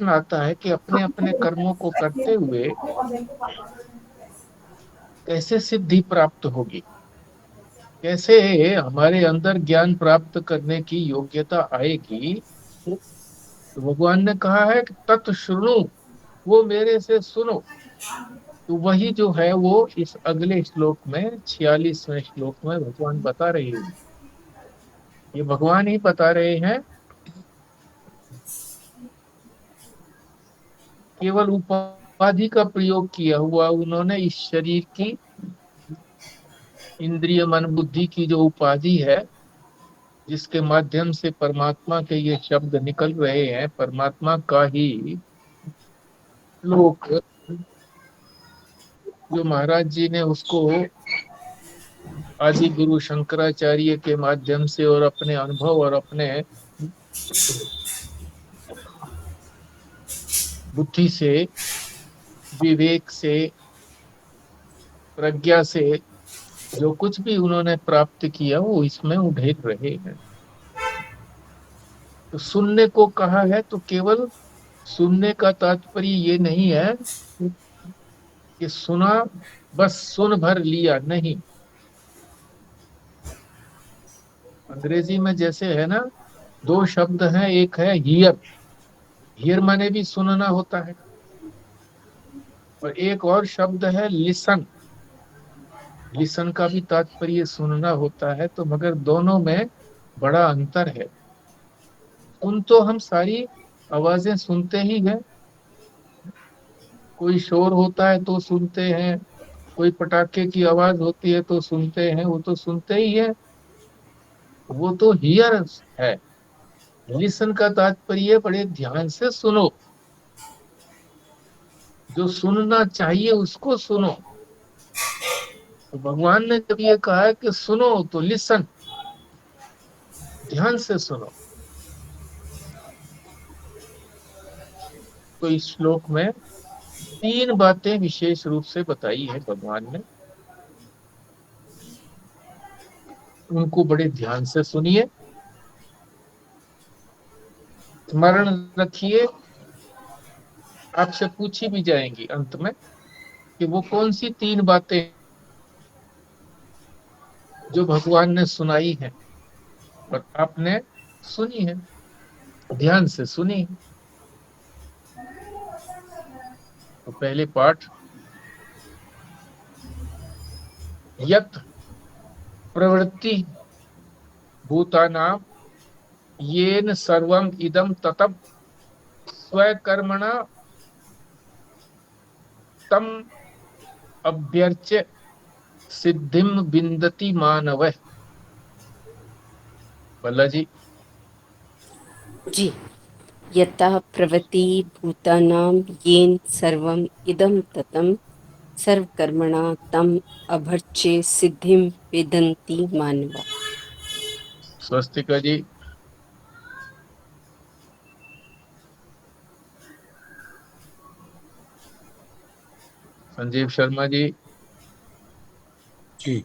आता है कि अपने अपने कर्मों को करते हुए कैसे सिद्धि प्राप्त होगी, कैसे हमारे अंदर ज्ञान प्राप्त करने की योग्यता आएगी। तो भगवान ने कहा है कि तत् शुणु, वो मेरे से सुनो। तो वही जो है वो इस अगले श्लोक में 46वें श्लोक में भगवान बता रहे हैं। ये भगवान ही बता रहे हैं, केवल उपाधि का प्रयोग किया हुआ उन्होंने इस शरीर की, इंद्रिय मन बुद्धि की जो उपाधि है, जिसके माध्यम से परमात्मा के ये शब्द निकल रहे हैं, परमात्मा का ही श्लोक जो महाराज जी ने उसको आदि गुरु शंकराचार्य के माध्यम से और अपने अनुभव और अपने बुद्धि से, विवेक से, प्रज्ञा से जो कुछ भी उन्होंने प्राप्त किया वो इसमें उधेड़ रहे हैं। तो सुनने को कहा है तो केवल सुनने का तात्पर्य ये नहीं है कि सुना बस सुन भर लिया, नहीं। अंग्रेजी में जैसे है ना, दो शब्द हैं, एक है हियर, हियर माने भी सुनना होता है, और एक और शब्द है लिसन, लिसन का भी तात्पर्य सुनना होता है। तो मगर दोनों में बड़ा अंतर है। सुन तो हम सारी आवाजें सुनते ही हैं, कोई शोर होता है तो सुनते हैं, कोई पटाखे की आवाज होती है तो सुनते हैं, वो तो सुनते ही है, वो तो हियर है। लिसन का तात्पर्य बड़े ध्यान से सुनो, जो सुनना चाहिए उसको सुनो। तो भगवान ने जब ये कहा है कि सुनो तो लिसन, ध्यान से सुनो। तो इस श्लोक में तीन बातें विशेष रूप से बताई है भगवान ने, उनको बड़े ध्यान से सुनिए, स्मरण रखिए। आपसे पूछी भी जाएंगी अंत में कि वो कौन सी तीन बातें जो भगवान ने सुनाई है और आपने सुनी है, ध्यान से सुनी। तो पहले पाठ, यत प्रवृत्ति भूतानां येन सर्वम इदम ततम स्वकर्मणा तम अभ्यर्च्य सिद्धिम विन्दति मानवः। भल्ला जी। जी। यतः प्रवृत्ति भूतानां येन सर्वम् इदं ततं सर्वकर्मणा तम अभर्च्य सिद्धिं वेदन्ति मानवा। स्वस्तिका जी। संजीव शर्मा जी। जी।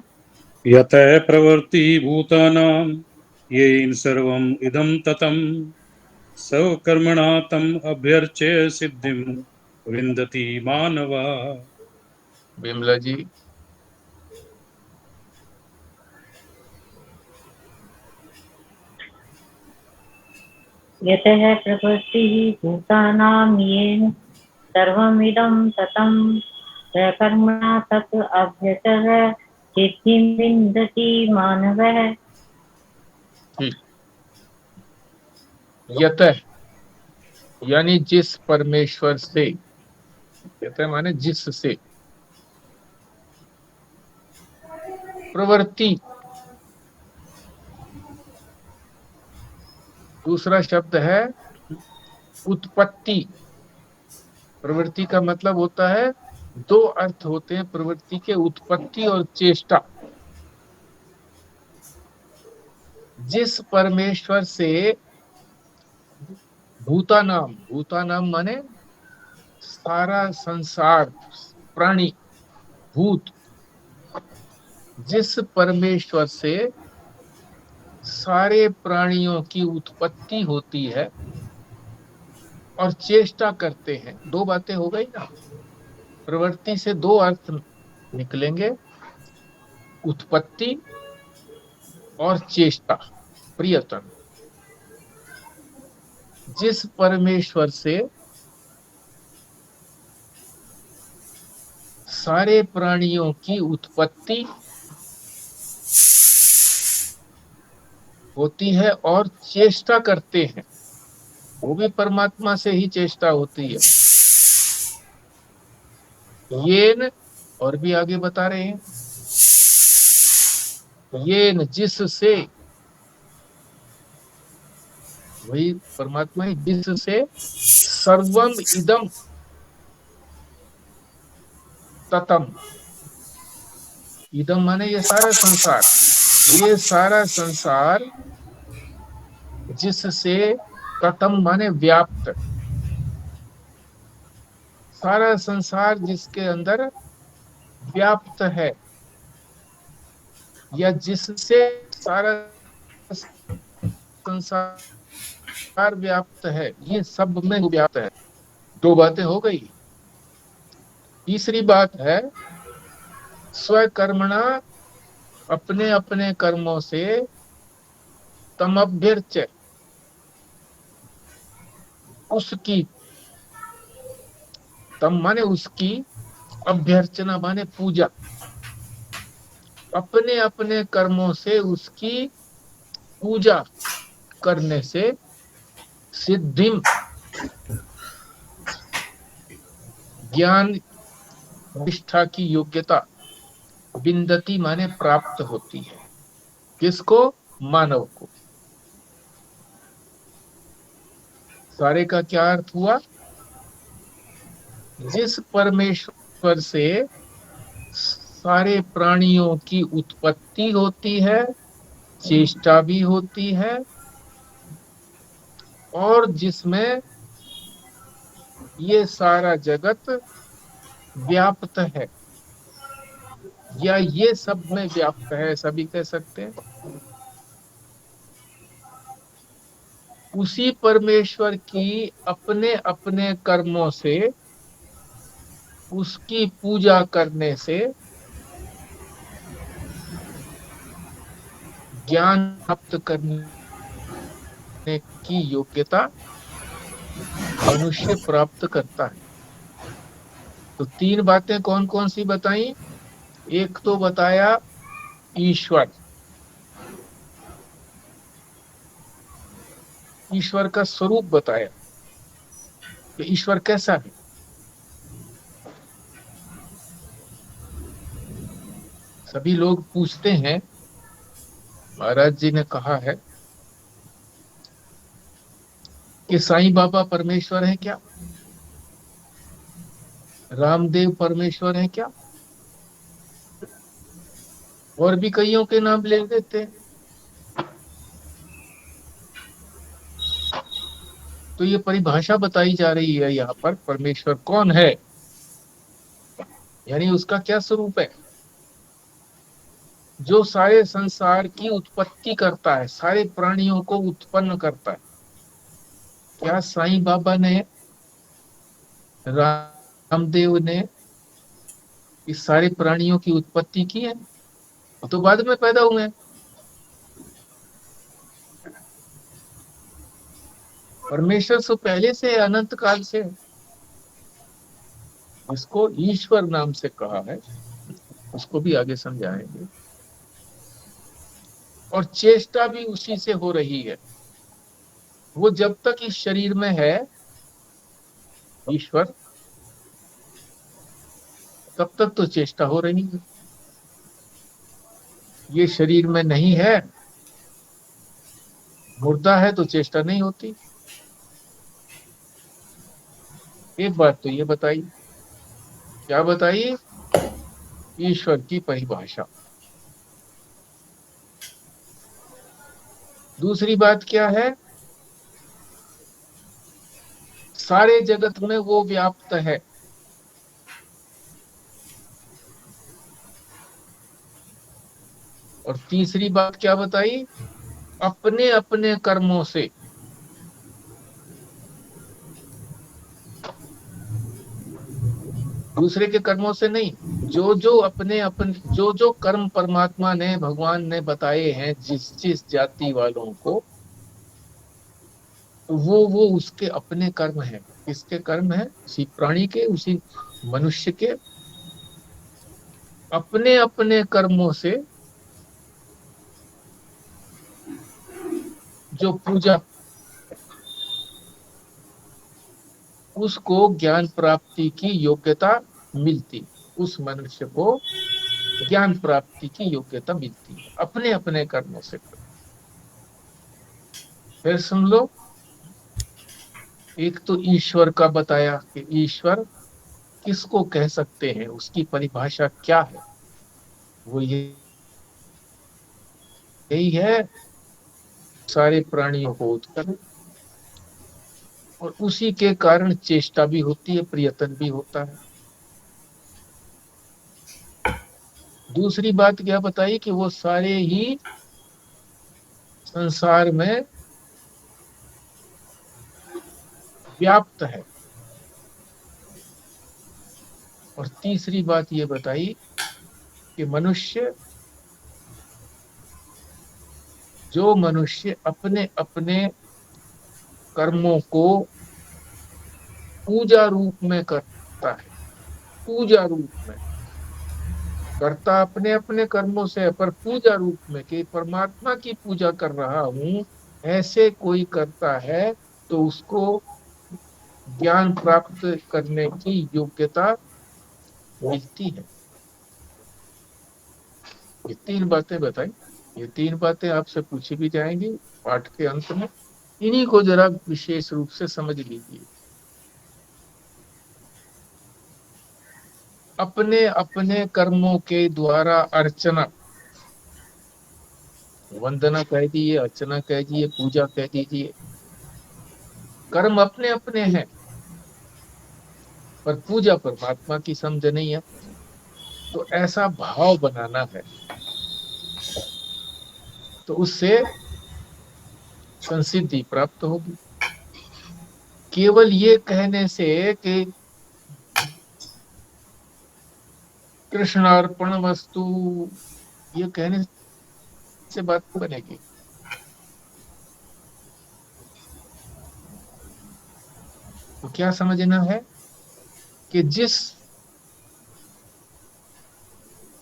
यतः प्रवृत्ति भूतानां येन सर्वम् इदं ततं स्वकर्मणा तम अभ्यर्च्य सिद्धिं विन्दति मानवा। बिमला जी। यतः प्रवृत्तिः भूतानां येन सर्वमिदं ततं सकर्मणा तत् अभ्यर्च्य सिद्धिं विन्दति मानवः। यतः यानी जिस परमेश्वर से, यतः माने जिस से, प्रवृत्ति दूसरा शब्द है उत्पत्ति। प्रवृत्ति का मतलब होता है, दो अर्थ होते हैं प्रवृत्ति के, उत्पत्ति और चेष्टा। जिस परमेश्वर से भूतानाम, भूतानाम माने सारा संसार, प्राणी, भूत, जिस परमेश्वर से सारे प्राणियों की उत्पत्ति होती है, और चेष्टा करते हैं। दो बातें हो गई ना। प्रवृत्ति से दो अर्थ निकलेंगे, उत्पत्ति और चेष्टा। प्रियतम, जिस परमेश्वर से सारे प्राणियों की उत्पत्ति होती है और चेष्टा करते हैं, वो भी परमात्मा से ही चेष्टा होती है। येन, और भी आगे बता रहे हैं, येन जिससे, वही परमात्मा ही, जिससे सर्वम इदम ततम, इदम माने ये सारा संसार, ये सारा संसार जिससे, ततम माने व्याप्त, सारा संसार जिसके अंदर व्याप्त है, या जिससे सारा संसार व्याप्त है, ये सब में व्याप्त है। दो बातें हो गई। तीसरी बात है स्वकर्मणा, अपने अपने कर्मों से, तमभ्यर्च, उसकी, तम माने उसकी, अभ्यर्चना माने पूजा, अपने अपने कर्मों से उसकी पूजा करने से सिद्धिम, ज्ञान निष्ठा की योग्यता, विन्दति माने प्राप्त होती है। किसको? मानव को। सारे का क्या अर्थ हुआ? जिस परमेश्वर से सारे प्राणियों की उत्पत्ति होती है, चेष्टा भी होती है, और जिसमें ये सारा जगत व्याप्त है, या ये सब में व्याप्त है, सभी कह सकते हैं। उसी परमेश्वर की अपने अपने कर्मों से, उसकी पूजा करने से ज्ञान प्राप्त करने की योग्यता मनुष्य प्राप्त करता है। तो तीन बातें कौन कौन सी बताई? एक तो बताया ईश्वर, ईश्वर का स्वरूप बताया कि ईश्वर कैसा है। सभी लोग पूछते हैं, महाराज जी ने कहा है कि साईं बाबा परमेश्वर है क्या, रामदेव परमेश्वर है क्या, और भी कईयों के नाम ले देते हैं। तो ये परिभाषा बताई जा रही है यहाँ पर, परमेश्वर कौन है, यानी उसका क्या स्वरूप है। जो सारे संसार की उत्पत्ति करता है, सारे प्राणियों को उत्पन्न करता है। क्या साईं बाबा ने, रामदेव ने इस सारे प्राणियों की उत्पत्ति की है? वो तो बाद में पैदा हुए हैं। परमेश्वर से पहले से, अनंत काल से, इसको ईश्वर नाम से कहा है, उसको भी आगे समझाएंगे। और चेष्टा भी उसी से हो रही है। वो जब तक इस शरीर में है ईश्वर, तब तक तो चेष्टा हो रही है। ये शरीर में नहीं है, मुर्दा है, तो चेष्टा नहीं होती। एक बात तो ये बताई, क्या बताई? ईश्वर की परिभाषा। दूसरी बात क्या है? सारे जगत में वो व्याप्त है। और तीसरी बात क्या बताई? अपने अपने कर्मों से दूसरे के कर्मों से नहीं। जो जो अपने अपने जो जो कर्म परमात्मा ने भगवान ने बताए हैं जिस जिस जाति वालों को, तो वो उसके अपने कर्म हैं। किसके कर्म हैं? उसी प्राणी के, उसी मनुष्य के अपने अपने कर्मों से जो पूजा, उसको ज्ञान प्राप्ति की योग्यता मिलती। उस मनुष्य को ज्ञान प्राप्ति की योग्यता मिलती है अपने अपने कर्मों से। फिर सुन लो, एक तो ईश्वर का बताया कि ईश्वर किसको कह सकते हैं, उसकी परिभाषा क्या है। वो यही है, सारे प्राणियों को उत्पन्न, और उसी के कारण चेष्टा भी होती है, प्रयत्न भी होता है। दूसरी बात क्या बताई कि वो सारे ही संसार में व्याप्त है। और तीसरी बात ये बताई कि जो मनुष्य अपने अपने कर्मों को पूजा रूप में करता है, पूजा रूप में करता अपने अपने कर्मों से, पर पूजा रूप में कि परमात्मा की पूजा कर रहा हूं, ऐसे कोई करता है, तो उसको ज्ञान प्राप्त करने की योग्यता मिलती है। ये तीन बातें बताई। ये तीन बातें आपसे पूछी भी जाएंगी पाठ के अंत में। इन्हीं को जरा विशेष रूप से समझ लीजिए। अपने अपने कर्मों के द्वारा अर्चना, वंदना कह दीजिए, अर्चना कह दीजिए, पूजा कह दीजिए, कर्म अपने अपने हैं, पर पूजा परमात्मा की समझ नहीं है। तो ऐसा भाव बनाना है, तो उससे संसिद्धि प्राप्त होगी। केवल ये कहने से कि कृष्णार्पण वस्तु, ये कहने से बात बनेगी। तो क्या समझना है कि जिस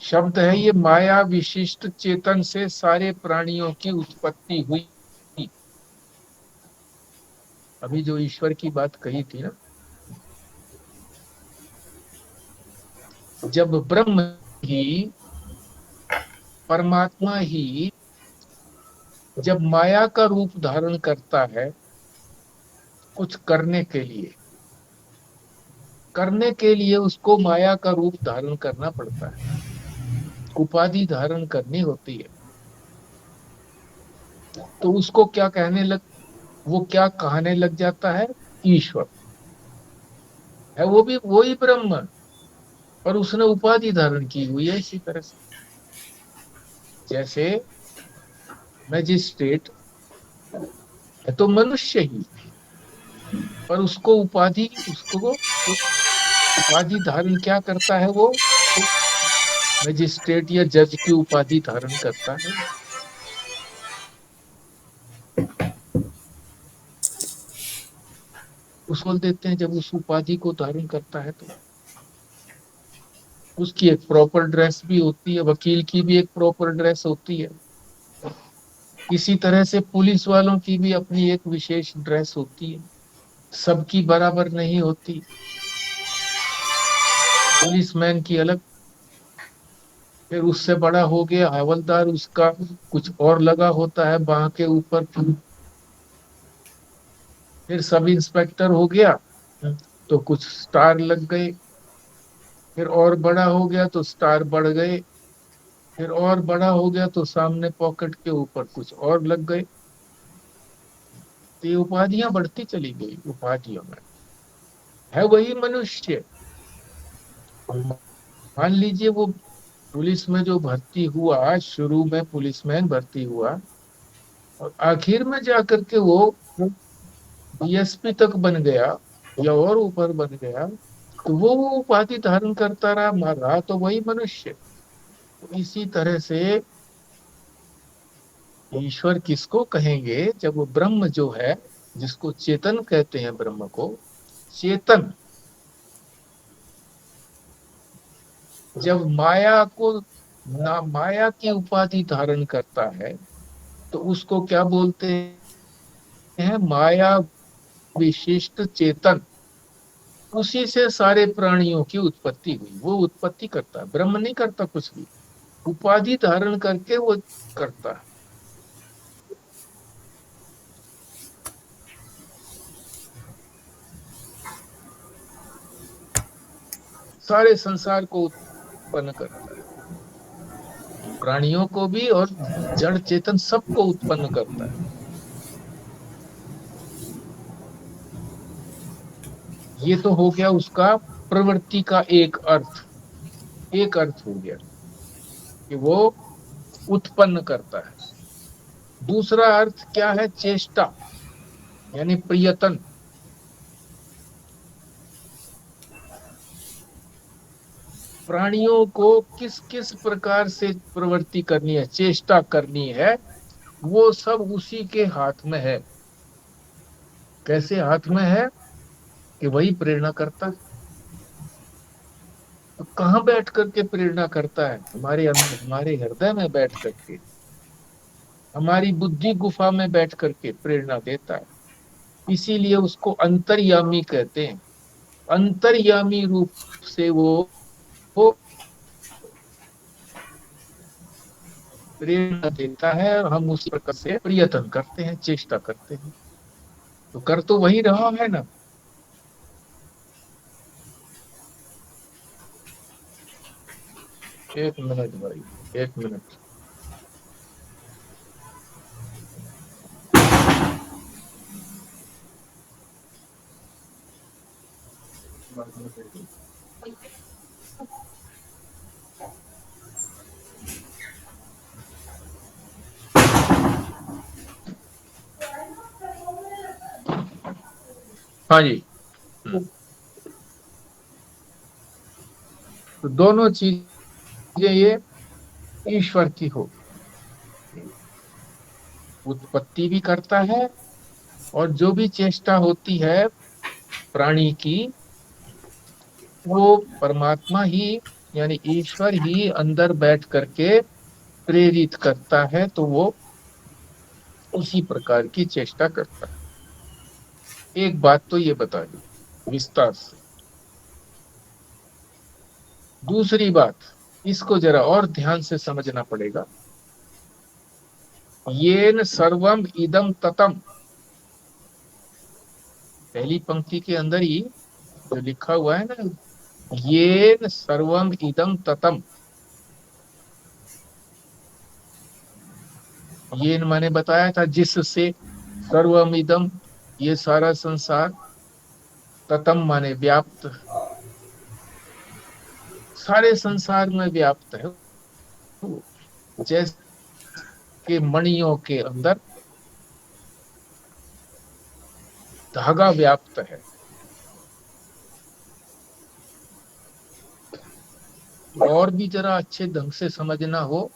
शब्द है ये, माया विशिष्ट चेतन से सारे प्राणियों की उत्पत्ति हुई। अभी जो ईश्वर की बात कही थी ना, जब ब्रह्म ही, परमात्मा ही जब माया का रूप धारण करता है कुछ करने के लिए उसको माया का रूप धारण करना पड़ता है, उपाधि धारण करनी होती है। तो उसको वो क्या कहने लग जाता है? ईश्वर है। वो भी वही ब्रह्म, और उसने उपाधि धारण की हुई है। इसी तरह से जैसे मैजिस्ट्रेट है तो मनुष्य ही, पर उसको उपाधि धारण क्या करता है? वो मैजिस्ट्रेट या जज की उपाधि धारण करता है। उसको देते हैं, जब उस उपाधि को धारण करता है तो उसकी एक प्रॉपर ड्रेस भी होती है, वकील की भी एक प्रॉपर ड्रेस होती है। इसी तरह से पुलिस वालों की भी अपनी एक विशेष ड्रेस होती है, सबकी बराबर नहीं होती। पुलिसमैन की अलग, फिर उससे बड़ा हो गया हवलदार, उसका कुछ और लगा होता है बाह के ऊपर। फिर सब इंस्पेक्टर हो गया तो कुछ स्टार लग गए। फिर और बड़ा हो गया तो स्टार बढ़ गए। फिर और बड़ा हो गया तो सामने पॉकेट के ऊपर कुछ और लग गए। तो ये उपाधियां बढ़ती चली गई। उपाधियों में है वही मनुष्य। मान लीजिए वो पुलिस में जो भर्ती हुआ, शुरू में पुलिसमैन भर्ती हुआ, और आखिर में जाकर के वो डीएसपी तक बन गया या और ऊपर बन गया, तो वो उपाधि धारण करता रहा तो वही मनुष्य। तो इसी तरह से ईश्वर किसको कहेंगे? जब वो ब्रह्म जो है, जिसको चेतन कहते हैं, ब्रह्म को चेतन जब माया को ना माया की उपाधि धारण करता है तो उसको क्या बोलते हैं? माया विशिष्ट चेतन। उसी से सारे प्राणियों की उत्पत्ति हुई, वो उत्पत्ति करता है, ब्रह्म नहीं करता कुछ भी, उपाधि धारण करके वो करता है। सारे संसार को उत्पन्न करता है, प्राणियों को भी और जड़ चेतन सबको उत्पन्न करता है। ये तो हो गया उसका प्रवृत्ति का एक अर्थ हो गया कि वो उत्पन्न करता है। दूसरा अर्थ क्या है? चेष्टा, यानी प्रयत्न। प्राणियों को किस किस प्रकार से प्रवृत्ति करनी है, चेष्टा करनी है, वो सब उसी के हाथ में है। कैसे हाथ में है? कि वही प्रेरणा करता है। तो कहाँ बैठ करके प्रेरणा करता है? हमारे अंदर, हमारे हृदय में बैठ करके, हमारी बुद्धि गुफा में बैठ करके प्रेरणा देता है। इसीलिए उसको अंतर्यामी कहते हैं। अंतर्यामी रूप से वो प्रेरणा देता है और हम उसी प्रकार से प्रयत्न करते हैं, चेष्टा करते हैं। तो कर तो वही रहा है ना। एक मिनट भाई, एक मिनट। हाँ जी। तो दोनों चीजें ये ईश्वर की हो, उत्पत्ति भी करता है और जो भी चेष्टा होती है प्राणी की, वो परमात्मा ही यानी ईश्वर ही अंदर बैठ करके प्रेरित करता है। तो वो उसी प्रकार की चेष्टा करता है। एक बात तो ये बता दी विस्तार से। दूसरी बात, इसको जरा और ध्यान से समझना पड़ेगा। येन सर्वम इदम ततम, पहली पंक्ति के अंदर ही जो लिखा हुआ है ना, येन सर्वम इदम ततम। येन माने बताया था जिससे, सर्वम इदम ये सारा संसार, ततम माने व्याप्त, सारे संसार में व्याप्त है। जैसे कि मणियों के अंदर धागा व्याप्त है, और भी जरा अच्छे ढंग से समझना हो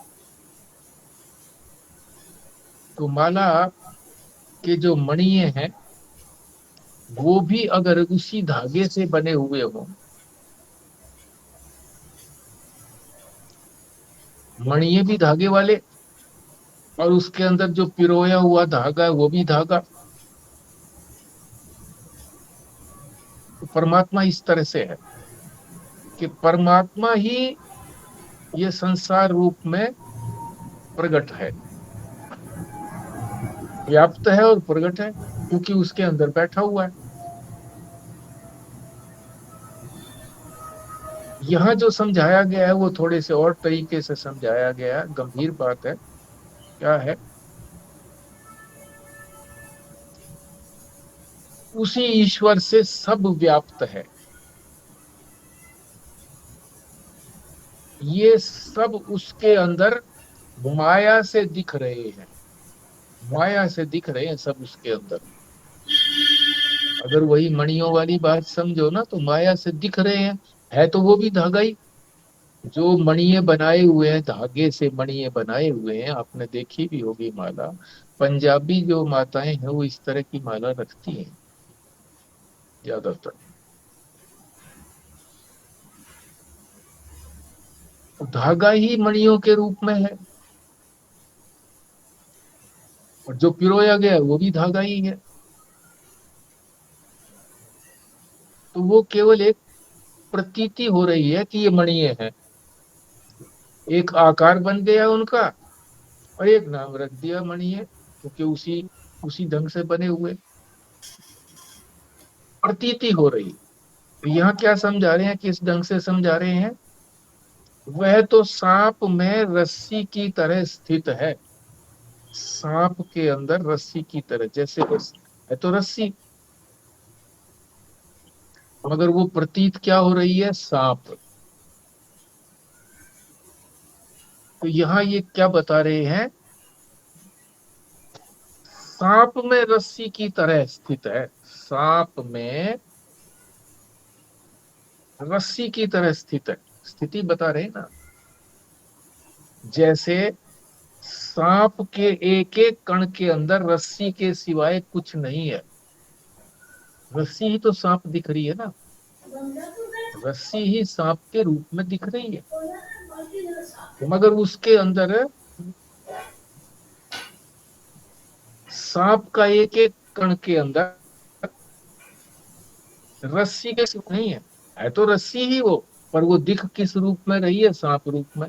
तो माला के जो मणिये हैं वो भी अगर उसी धागे से बने हुए हो, मणिये भी धागे वाले और उसके अंदर जो पिरोया हुआ धागा है वो भी धागा, तो परमात्मा इस तरह से है कि परमात्मा ही ये संसार रूप में प्रकट है, व्याप्त है और प्रकट है, क्योंकि उसके अंदर बैठा हुआ है। यहाँ जो समझाया गया है वो थोड़े से और तरीके से समझाया गया है। गंभीर बात है। क्या है? उसी ईश्वर से सब व्याप्त है। ये सब उसके अंदर माया से दिख रहे हैं, माया से दिख रहे हैं सब उसके अंदर। अगर वही मणियों वाली बात समझो ना, तो माया से दिख रहे हैं, है तो वो भी धागा ही। जो मणिये बनाए हुए हैं, धागे से मणिये बनाए हुए हैं, आपने देखी भी होगी माला। पंजाबी जो माताएं हैं वो इस तरह की माला रखती हैं ज्यादातर। तो धागा ही मणियों के रूप में है, और जो पिरोया गया है वो भी धागा ही है। तो वो केवल एक प्रतीति हो रही है कि ये मणिये हैं, एक आकार बन गया उनका, और एक नाम रख दिया मणिये, क्योंकि उसी उसी ढंग से बने हुए, प्रतीति हो रही। तो यहाँ क्या समझा रहे हैं, किस ढंग से समझा रहे हैं? वह तो सांप में रस्सी की तरह स्थित है, सांप के अंदर रस्सी की तरह, जैसे है तो रस्सी, मगर वो प्रतीत क्या हो रही है? सांप। तो यहाँ ये क्या बता रहे हैं? सांप में रस्सी की तरह स्थित है, सांप में रस्सी की तरह स्थित है, स्थिति बता रहे हैं ना। जैसे सांप के एक एक कण के अंदर रस्सी के सिवाय कुछ नहीं है, रस्सी ही तो सांप दिख रही है ना, रस्सी ही सांप के रूप में दिख रही है, मगर उसके अंदर सांप का एक एक कण के अंदर रस्सी के सिवा नहीं है तो रस्सी ही वो, पर वो दिख किस रूप में रही है? सांप रूप में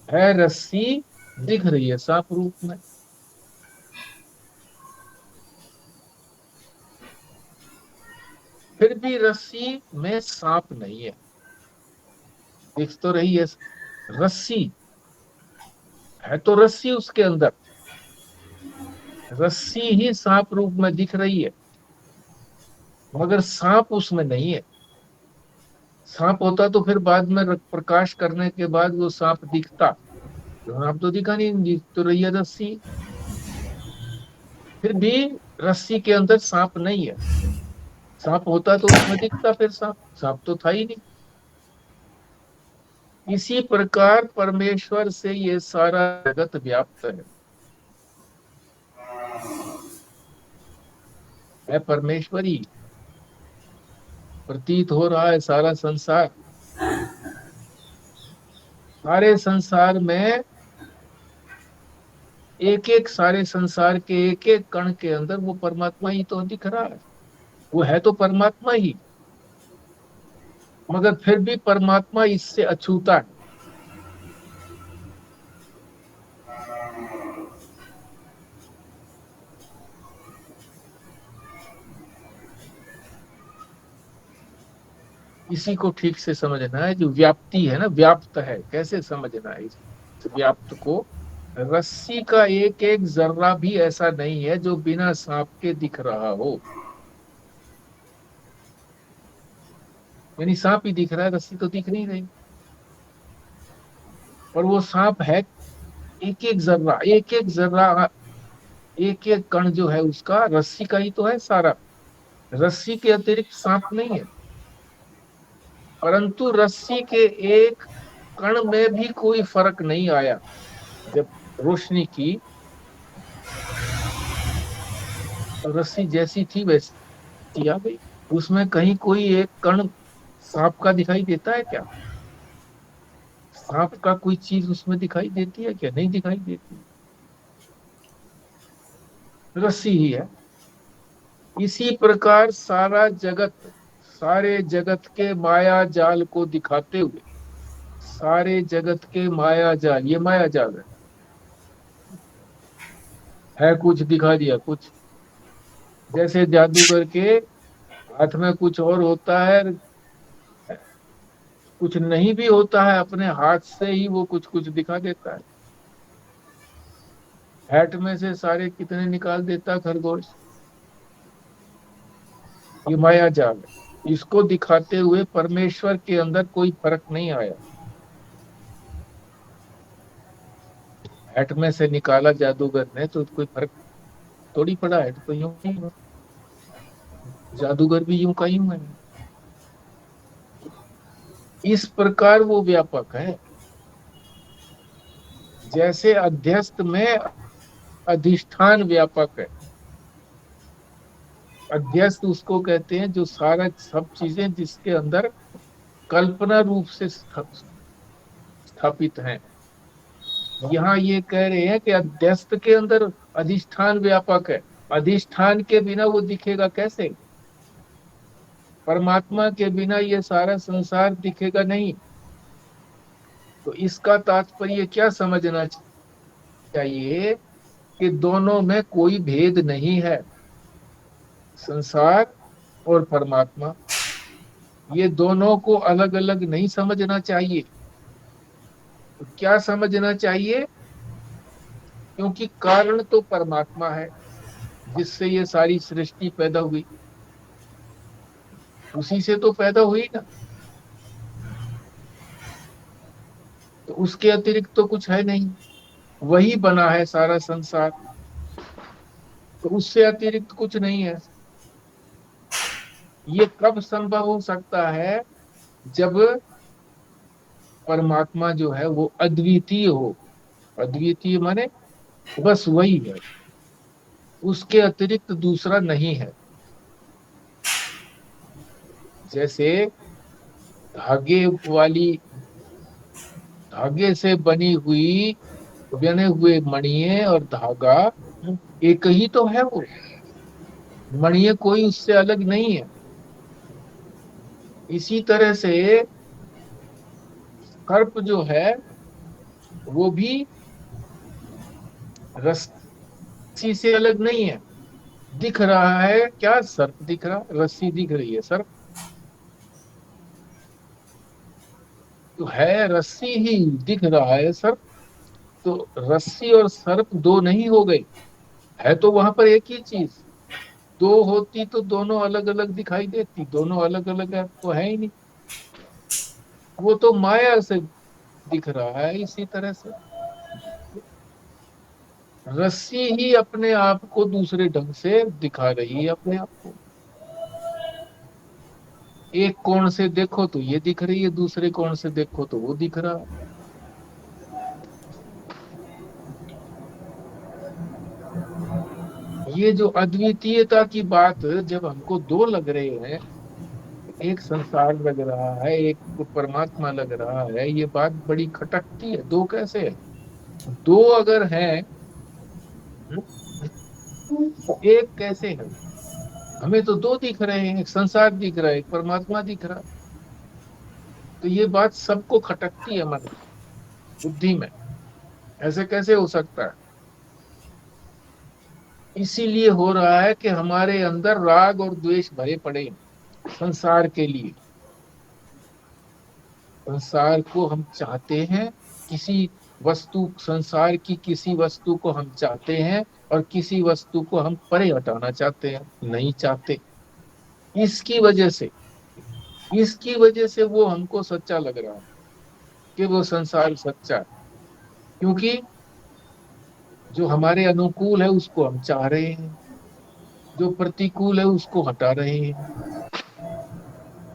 है, रस्सी दिख रही है सांप रूप में। फिर भी रस्सी में सांप नहीं है, दिख तो रही है रस्सी, है तो रस्सी उसके अंदर, रस्सी ही सांप रूप में दिख रही है, मगर सांप उसमें नहीं है। सांप होता तो फिर बाद में प्रकाश करने के बाद वो सांप दिखता, सांप तो दिखा नहीं, दिख तो रही है रस्सी। फिर भी रस्सी के अंदर सांप नहीं है, सांप होता तो उसमें दिखता, फिर सांप सांप तो था ही नहीं। इसी प्रकार परमेश्वर से ये सारा जगत व्याप्त है परमेश्वर ही प्रतीत हो रहा है सारा संसार। सारे संसार में एक एक, सारे संसार के एक एक कण के अंदर वो परमात्मा ही तो दिख रहा है, वो है तो परमात्मा ही, मगर फिर भी परमात्मा इससे अछूता है। इसी को ठीक से समझना है, जो व्याप्ति है ना, व्याप्त है, कैसे समझना है इस व्याप्त को? रस्सी का एक एक जर्रा भी ऐसा नहीं है जो बिना सांप के दिख रहा हो, यानी सांप ही दिख रहा है, रस्सी तो दिख नहीं रही, पर वो सांप है। एक एक जर्रा, एक एक जर्रा, एक एक कण जो है उसका रस्सी का ही तो है सारा, रस्सी के अतिरिक्त सांप नहीं है। परंतु रस्सी के एक कण में भी कोई फर्क नहीं आया, जब रोशनी की तो रस्सी जैसी थी वैसी आ गई, उसमें कहीं कोई एक कण सांप का दिखाई देता है क्या? सांप का कोई चीज उसमें दिखाई देती है क्या? नहीं दिखाई देती, रस्सी ही है। इसी प्रकार सारा जगत, सारे जगत के माया जाल को दिखाते हुए, सारे जगत के माया जाल, ये माया जाल है कुछ दिखा दिया कुछ, जैसे जादूगर के हाथ में कुछ और होता है, कुछ नहीं भी होता है, अपने हाथ से ही वो कुछ कुछ दिखा देता है। हैट में से सारे कितने निकाल देता है खरगोश, ये माया जाल है। इसको दिखाते हुए परमेश्वर के अंदर कोई फर्क नहीं आया, हैट में से निकाला जादूगर ने तो कोई फर्क थोड़ी पड़ा, हैट तो यूं ही जादूगर भी यूं का यूं है। इस प्रकार वो व्यापक है, जैसे अध्यस्त में अधिष्ठान व्यापक है। अध्यस्त उसको कहते हैं जो सारा सब चीजें जिसके अंदर कल्पना रूप से स्थापित हैं। यहाँ ये कह रहे हैं कि अध्यस्त के अंदर अधिष्ठान व्यापक है। अधिष्ठान के बिना वो दिखेगा कैसे? परमात्मा के बिना ये सारा संसार दिखेगा नहीं। तो इसका तात्पर्य क्या समझना चाहिए कि दोनों में कोई भेद नहीं है। संसार और परमात्मा, ये दोनों को अलग अलग नहीं समझना चाहिए। तो क्या समझना चाहिए? क्योंकि कारण तो परमात्मा है जिससे ये सारी सृष्टि पैदा हुई, उसी से तो पैदा हुई ना। तो उसके अतिरिक्त तो कुछ है नहीं, वही बना है सारा संसार, तो उससे अतिरिक्त कुछ नहीं है। ये कब संभव हो सकता है? जब परमात्मा जो है वो अद्वितीय हो। अद्वितीय माने बस वही है, उसके अतिरिक्त दूसरा नहीं है। जैसे धागे वाली, धागे से बने हुए मणिये और धागा एक ही तो है। वो मणिये कोई उससे अलग नहीं है। इसी तरह से सर्प जो है वो भी रस्सी से अलग नहीं है। दिख रहा है क्या? सर्प दिख रहा, रस्सी दिख रही है, सर्प तो है, रस्सी ही दिख रहा है, सर्प। तो रस्सी और सर्प दो नहीं हो गए, है तो वहां पर एक ही चीज। दो होती तो दोनों अलग अलग दिखाई देती, दोनों अलग अलग है तो है ही नहीं। वो तो माया से दिख रहा है। इसी तरह से रस्सी ही अपने आप को दूसरे ढंग से दिखा रही है अपने आप को। एक कोण से देखो तो ये दिख रही है, दूसरे कोण से देखो तो वो दिख रहा है। ये जो अद्वितीयता की बात, जब हमको दो लग रहे हैं, एक संसार लग रहा है, एक परमात्मा लग रहा है, ये बात बड़ी खटकती है। दो कैसे है? दो अगर है तो एक कैसे है? हमें तो दो दिख रहे हैं, एक संसार दिख रहा है, एक परमात्मा दिख रहा है। तो ये बात सबको खटकती है मन बुद्धि में, ऐसे कैसे हो सकता है? इसीलिए हो रहा है कि हमारे अंदर राग और द्वेष भरे पड़े हैं संसार के लिए। संसार को हम चाहते हैं, किसी वस्तु, संसार की किसी वस्तु को हम चाहते हैं और किसी वस्तु को हम परे हटाना चाहते हैं, नहीं चाहते। इसकी वजह से इसकी वजह से वो हमको सच्चा लग रहा है कि वो संसार सच्चा है। क्योंकि जो हमारे अनुकूल है उसको हम चाह रहे हैं, जो प्रतिकूल है उसको हटा रहे हैं।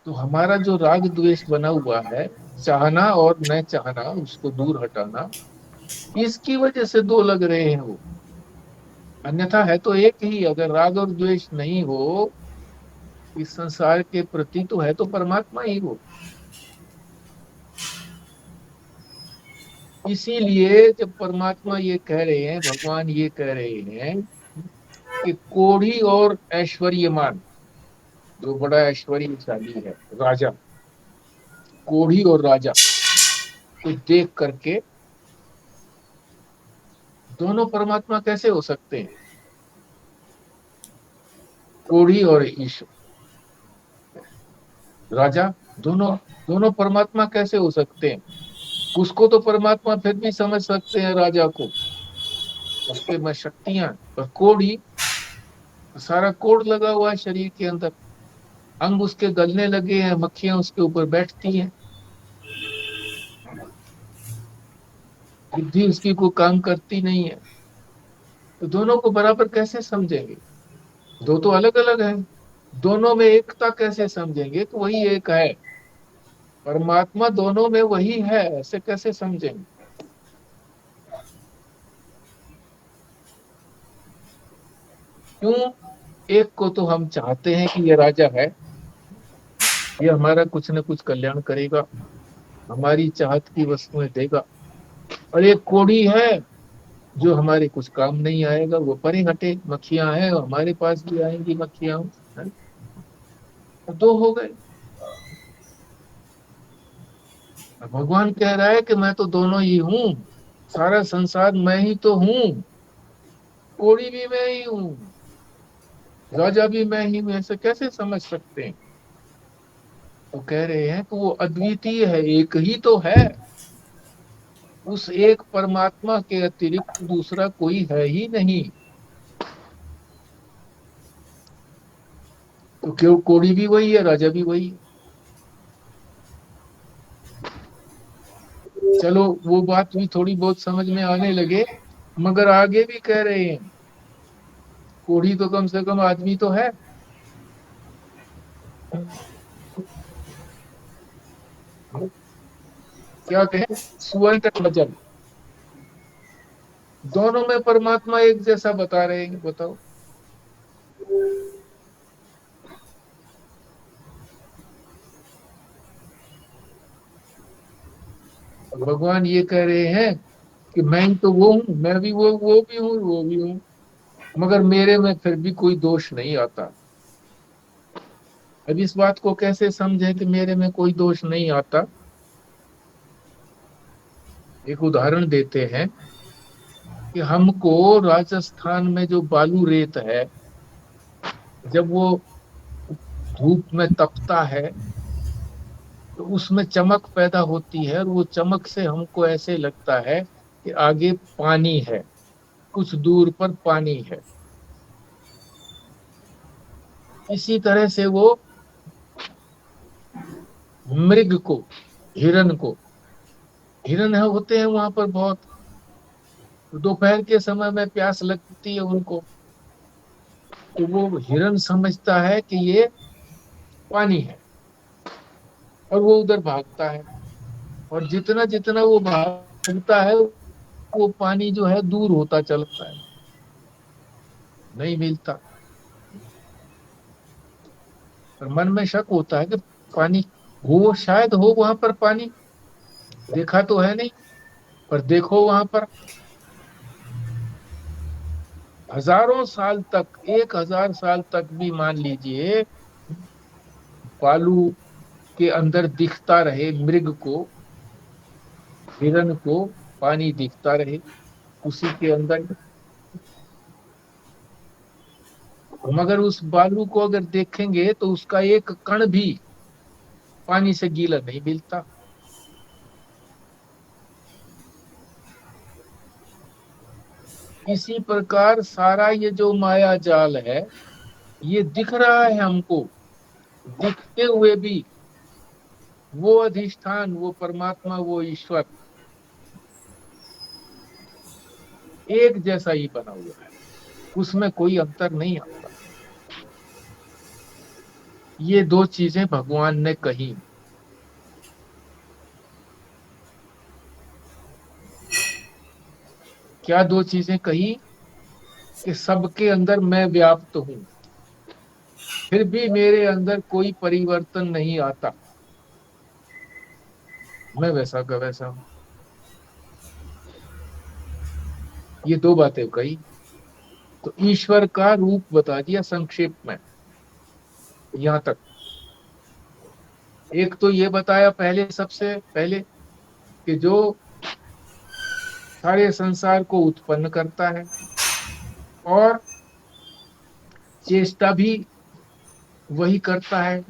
तो हमारा जो राग द्वेष बना हुआ है, चाहना और न चाहना, उसको दूर हटाना, इसकी वजह से दो लग रहे हैं वो। अन्यथा है तो एक ही। अगर राग और द्वेष नहीं हो इस संसार के प्रति, तो है तो परमात्मा ही वो। इसीलिए जब परमात्मा ये कह रहे हैं, भगवान ये कह रहे हैं कि कोढ़ी और ऐश्वर्यमान, जो बड़ा ऐश्वर्यशाली है, राजा, कोढ़ी और राजा को देख करके दोनों परमात्मा कैसे हो सकते हैं? कोढ़ी और ईश्वर, राजा, दोनों दोनों परमात्मा कैसे हो सकते हैं? उसको तो परमात्मा फिर भी समझ सकते हैं, राजा को, उसके में शक्तियां। पर कोढ़ी, सारा कोढ़ लगा हुआ है शरीर के अंदर, अंग उसके गलने लगे हैं, मक्खियां उसके ऊपर बैठती हैं, बुद्धि उसकी कोई काम करती नहीं है। तो दोनों को बराबर कैसे समझेंगे? दो तो अलग अलग हैं। दोनों में एकता कैसे समझेंगे कि वही एक है? परमात्मा दोनों में वही है, ऐसे कैसे समझेंगे? क्यों? एक को तो हम चाहते हैं कि ये राजा है, ये हमारा कुछ न कुछ कल्याण करेगा, हमारी चाहत की वस्तुएं देगा। और एक कोढ़ी है जो हमारे कुछ काम नहीं आएगा, वो परे हटे, मक्खियां हैं हमारे पास भी आएंगी मक्खियां, है? तो दो हो गए। अब भगवान कह रहा है कि मैं तो दोनों ही हूँ, सारा संसार मैं ही तो हूँ, कोढ़ी भी मैं ही हूँ, राजा भी मैं ही हूँ, ऐसे कैसे समझ सकते हैं? तो कह रहे हैं कि वो अद्वितीय है, एक ही तो है, उस एक परमात्मा के अतिरिक्त दूसरा कोई है ही नहीं। तो क्यों कोढ़ी भी वही है, राजा भी वही है। चलो वो बात भी थोड़ी बहुत समझ में आने लगे, मगर आगे भी कह रहे हैं कोढ़ी तो कम से कम आदमी तो है। क्या कहें, सुअर का वजन, दोनों में परमात्मा एक जैसा बता रहे हैं, बताओ। भगवान ये कह रहे हैं कि मैं तो वो हूँ, मैं भी वो भी हूँ, वो भी हूँ, मगर मेरे में फिर भी कोई दोष नहीं आता। अब इस बात को कैसे समझे कि मेरे में कोई दोष नहीं आता? एक उदाहरण देते हैं कि हमको राजस्थान में जो बालू रेत है, जब वो धूप में तपता है तो उसमें चमक पैदा होती है, और वो चमक से हमको ऐसे लगता है कि आगे पानी है, कुछ दूर पर पानी है। इसी तरह से वो मृग को, हिरन को, हिरन है होते हैं वहां पर बहुत, दोपहर के समय में प्यास लगती है उनको, तो वो हिरन समझता है कि ये पानी है, और वो उधर भागता है, और जितना जितना वो भागता है वो पानी जो है दूर होता चलता है, नहीं मिलता। पर मन में शक होता है कि पानी हो, शायद हो वहां पर पानी, देखा तो है नहीं, पर देखो वहां पर हजारों साल तक, 1000 साल तक भी मान लीजिए बालू के अंदर दिखता रहे मृग को, हिरन को पानी दिखता रहे उसी के अंदर, मगर उस बालू को अगर देखेंगे तो उसका एक कण भी पानी से गीला नहीं मिलता। इसी प्रकार सारा ये जो माया जाल है, ये दिख रहा है हमको, दिखते हुए भी वो अधिष्ठान, वो परमात्मा, वो ईश्वर एक जैसा ही बना हुआ है, उसमें कोई अंतर नहीं आता। ये दो चीजें भगवान ने कही। क्या दो चीजें कही? कि सबके अंदर मैं व्याप्त हूं, फिर भी मेरे अंदर कोई परिवर्तन नहीं आता, मैं वैसा का वैसा हूं। ये दो बातें कही, तो ईश्वर का रूप बता दिया संक्षेप में यहां तक। एक तो ये बताया पहले, सबसे पहले, कि जो सारे संसार को उत्पन्न करता है, और चेष्टा भी वही करता है,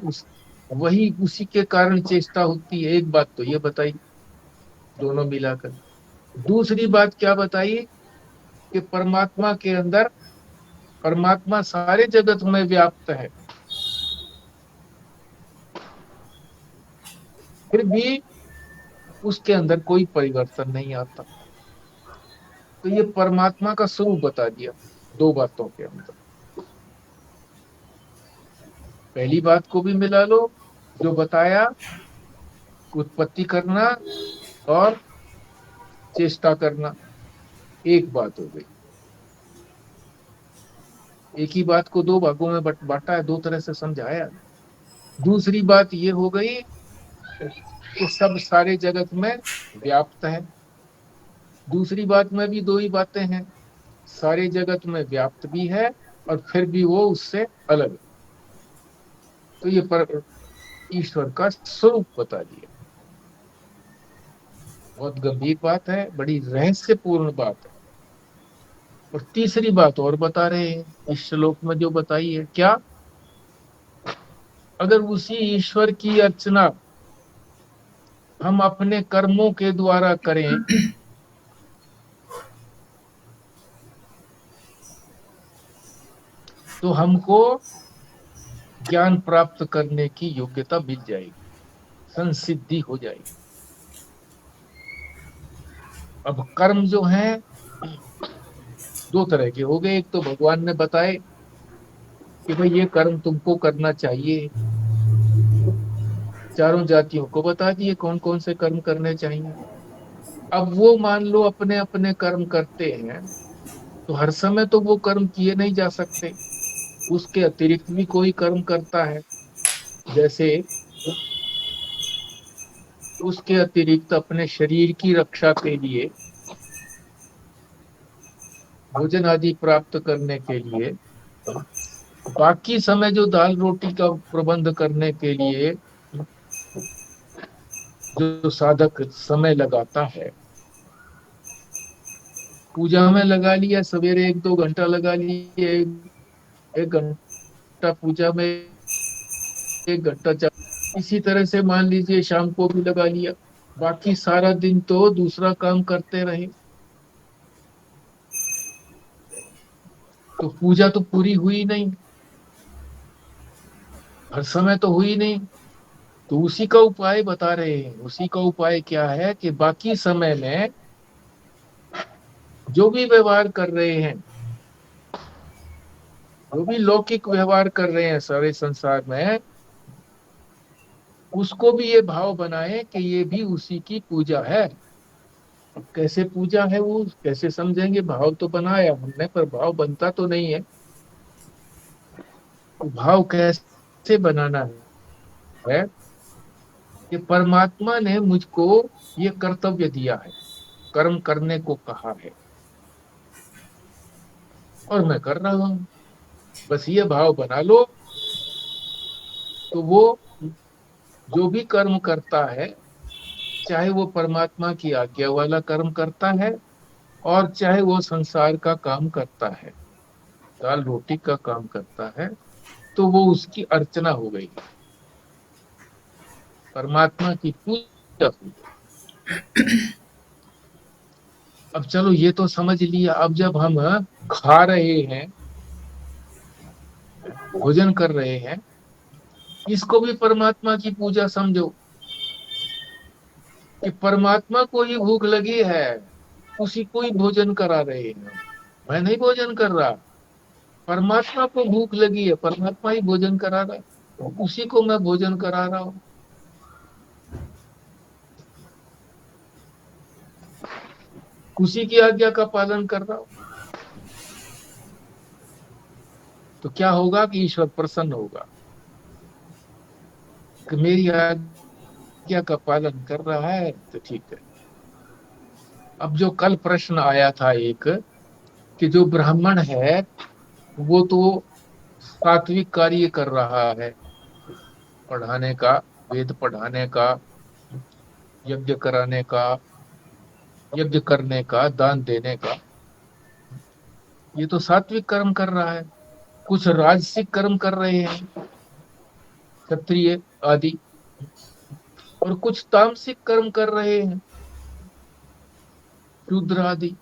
वही, उसी के कारण चेष्टा होती है। एक बात तो ये बताई, दोनों मिलाकर। दूसरी बात क्या बताई? कि परमात्मा के अंदर, परमात्मा सारे जगत में व्याप्त है, फिर भी उसके अंदर कोई परिवर्तन नहीं आता। तो ये परमात्मा का स्वरूप बता दिया दो बातों के अंदर। पहली बात को भी मिला लो, जो बताया, उत्पत्ति करना और चेष्टा करना, एक बात हो गई। एक ही बात को दो भागों में बांटा है, दो तरह से समझाया। दूसरी बात ये हो गई कि सब सारे जगत में व्याप्त है। दूसरी बात में भी दो ही बातें हैं, सारे जगत में व्याप्त भी है और फिर भी वो उससे अलग है। तो ये पर ईश्वर का स्वरूप बता दिया। बहुत गंभीर बात है, बड़ी रहस्यपूर्ण बात है। और तीसरी बात और बता रहे हैं इस श्लोक में जो बताई है, क्या? अगर उसी ईश्वर की अर्चना हम अपने कर्मों के द्वारा करें तो हमको ज्ञान प्राप्त करने की योग्यता मिल जाएगी, संसिद्धि हो जाएगी। अब कर्म जो हैं दो तरह के हो गए। एक तो भगवान ने बताए कि भाई ये कर्म तुमको करना चाहिए, चारों जातियों को बता दिए कौन कौन से कर्म करने चाहिए। अब वो मान लो अपने अपने कर्म करते हैं, तो हर समय तो वो कर्म किए नहीं जा सकते, उसके अतिरिक्त भी कोई कर्म करता है। जैसे उसके अतिरिक्त अपने शरीर की रक्षा के लिए, भोजन आदि प्राप्त करने के लिए, बाकी समय जो दाल रोटी का प्रबंध करने के लिए जो साधक समय लगाता है, पूजा में लगा लिया, सवेरे 1-2 घंटा लगा लिया, 1 घंटा पूजा में, 1 घंटा इसी तरह से मान लीजिए शाम को भी लगा लिया, बाकी सारा दिन तो दूसरा काम करते रहे, तो पूजा तो पूरी हुई नहीं, हर समय तो हुई नहीं। तो उसी का उपाय बता रहे हैं। उसी का उपाय क्या है कि बाकी समय में जो भी व्यवहार कर रहे हैं, जो भी लौकिक व्यवहार कर रहे हैं सारे संसार में, उसको भी ये भाव बनाए कि ये भी उसी की पूजा है। अब कैसे पूजा है वो कैसे समझेंगे? भाव तो बनाया हमने पर भाव बनता तो नहीं है। तो भाव कैसे बनाना है कि परमात्मा ने मुझको ये कर्तव्य दिया है, कर्म करने को कहा है और मैं कर रहा हूं, बस ये भाव बना लो। तो वो जो भी कर्म करता है, चाहे वो परमात्मा की आज्ञा वाला कर्म करता है और चाहे वो संसार का काम करता है, दाल रोटी का काम करता है, तो वो उसकी अर्चना हो गई, परमात्मा की पूजा हो गई। अब चलो ये तो समझ लिया। अब जब हम खा रहे हैं, भोजन कर रहे हैं, इसको भी परमात्मा की पूजा समझो कि परमात्मा को ही भूख लगी है, उसी को ही भोजन करा रहे हैं। मैं नहीं भोजन कर रहा, परमात्मा को भूख लगी है, परमात्मा ही भोजन करा रहा है, तो उसी को मैं भोजन करा रहा हूं। उसी की आज्ञा का पालन कर रहा हूं। तो क्या होगा कि ईश्वर प्रसन्न होगा कि मेरी आज्ञा का पालन कर रहा है, तो ठीक है। अब जो कल प्रश्न आया था एक, कि जो ब्राह्मण है वो तो सात्विक कार्य कर रहा है, पढ़ाने का, वेद पढ़ाने का, यज्ञ कराने का, यज्ञ करने का, दान देने का, ये तो सात्विक कर्म कर रहा है। कुछ राजसिक कर्म कर रहे हैं क्षत्रिय आदि, और कुछ तामसिक कर्म कर रहे हैं शूद्र आदि।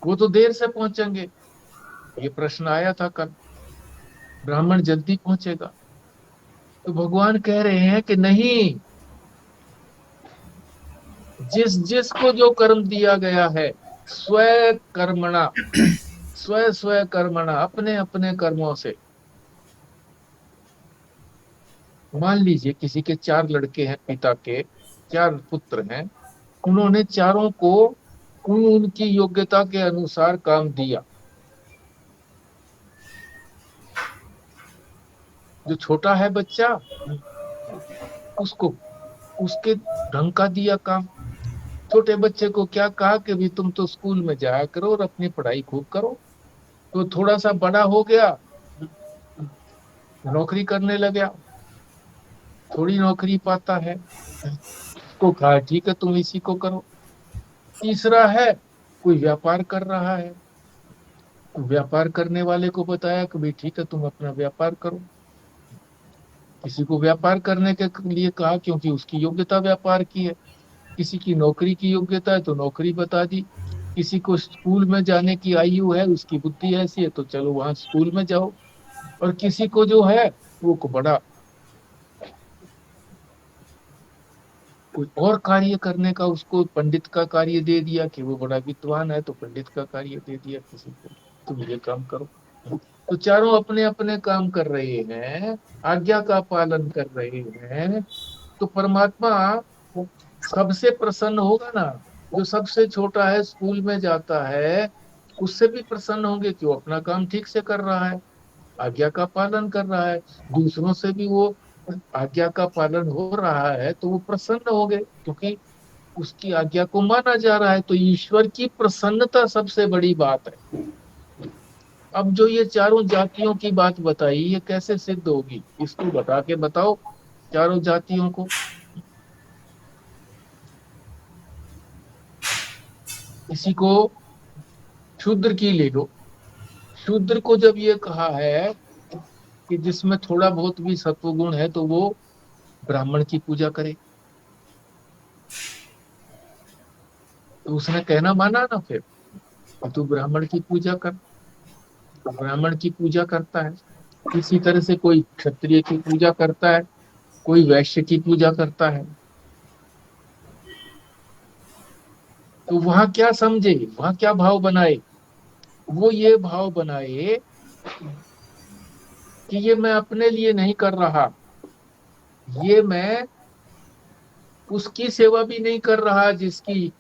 वो तो देर से पहुंचेंगे, ये प्रश्न आया था कल। ब्राह्मण जल्दी पहुंचेगा। तो भगवान कह रहे हैं कि नहीं, जिस जिसको जो कर्म दिया गया है, स्व कर्मणा, स्व स्व कर्मणा, अपने अपने कर्मों से मान लीजिए किसी के 4 लड़के हैं, पिता के 4 पुत्र हैं, उन्होंने चारों को उनकी योग्यता के अनुसार काम दिया। जो छोटा है बच्चा, उसको उसके ढंग का दिया काम। छोटे बच्चे को क्या कहा कि भी तुम तो स्कूल में जाया करो और अपनी पढ़ाई खूब करो। तो थोड़ा सा बड़ा हो गया, नौकरी करने लगा, थोड़ी नौकरी पाता है, को कहा ठीक है तुम इसी को करो। तीसरा है, कोई व्यापार कर रहा है, तो व्यापार करने वाले को बताया कि भाई ठीक है तुम अपना व्यापार करो। किसी को व्यापार करने के लिए कहा क्योंकि उसकी योग्यता व्यापार की है। किसी की नौकरी की योग्यता है तो नौकरी बता दी। किसी को स्कूल में जाने की आयु है, उसकी बुद्धि ऐसी है तो चलो वहां स्कूल में जाओ। और किसी को जो है वो को बड़ा कोई और कार्य करने का, उसको पंडित का कार्य दे दिया कि वो बड़ा विद्वान है तो पंडित का कार्य दे दिया किसी को, तुम ये काम करो। तो चारों अपने अपने काम कर रहे हैं, आज्ञा का पालन कर रहे हैं। तो परमात्मा सबसे प्रसन्न होगा ना। जो सबसे छोटा है, स्कूल में जाता है, उससे भी प्रसन्न होंगे कि वो अपना काम ठीक से कर रहा है, आज्ञा का पालन कर रहा है। दूसरों से भी वो आज्ञा का पालन हो रहा है तो वो प्रसन्न हो गए, क्योंकि उसकी आज्ञा को माना जा रहा है। तो ईश्वर की प्रसन्नता सबसे बड़ी बात है। अब जो ये चारों जातियों की बात बताई, ये कैसे सिद्ध होगी, इसको बता के बताओ चारों जातियों को। किसी को शूद्र की ले लो। शूद्र को जब ये कहा है कि जिसमें थोड़ा बहुत भी सत्वगुण है तो वो ब्राह्मण की पूजा करे, तो उसने कहना माना ना फिर, तू ब्राह्मण की पूजा कर। तो ब्राह्मण की पूजा करता है। इसी तरह से कोई क्षत्रिय की पूजा करता है, कोई वैश्य की पूजा करता है। तो वहां क्या समझे, वहां क्या भाव बनाए? वो ये भाव बनाए कि ये मैं अपने लिए नहीं कर रहा, ये मैं उसकी सेवा भी नहीं कर रहा जिसकी,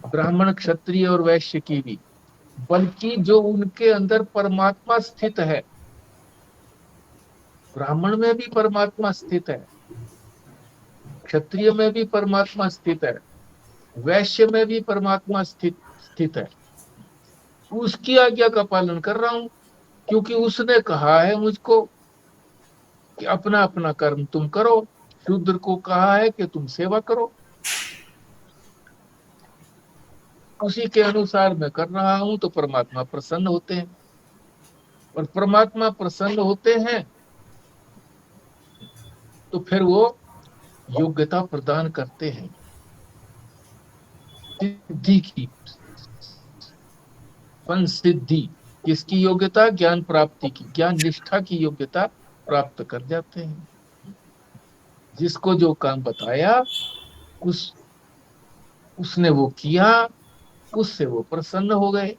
ब्राह्मण क्षत्रिय और वैश्य की भी, बल्कि जो उनके अंदर परमात्मा स्थित है। ब्राह्मण में भी परमात्मा स्थित है, क्षत्रिय में भी परमात्मा स्थित है, वैश्य में भी परमात्मा स्थित स्थित है। उसकी आज्ञा का पालन कर रहा हूं, क्योंकि उसने कहा है मुझको कि अपना अपना कर्म तुम करो। शूद्र को कहा है कि तुम सेवा करो, उसी के अनुसार मैं कर रहा हूं। तो परमात्मा प्रसन्न होते हैं, और परमात्मा प्रसन्न होते हैं तो फिर वो योग्यता प्रदान करते हैं सिद्धि की। सिद्धि किसकी योग्यता? ज्ञान प्राप्ति की, ज्ञान निष्ठा की योग्यता प्राप्त कर जाते हैं। जिसको जो काम बताया उस उसने वो किया, उससे वो प्रसन्न हो गए।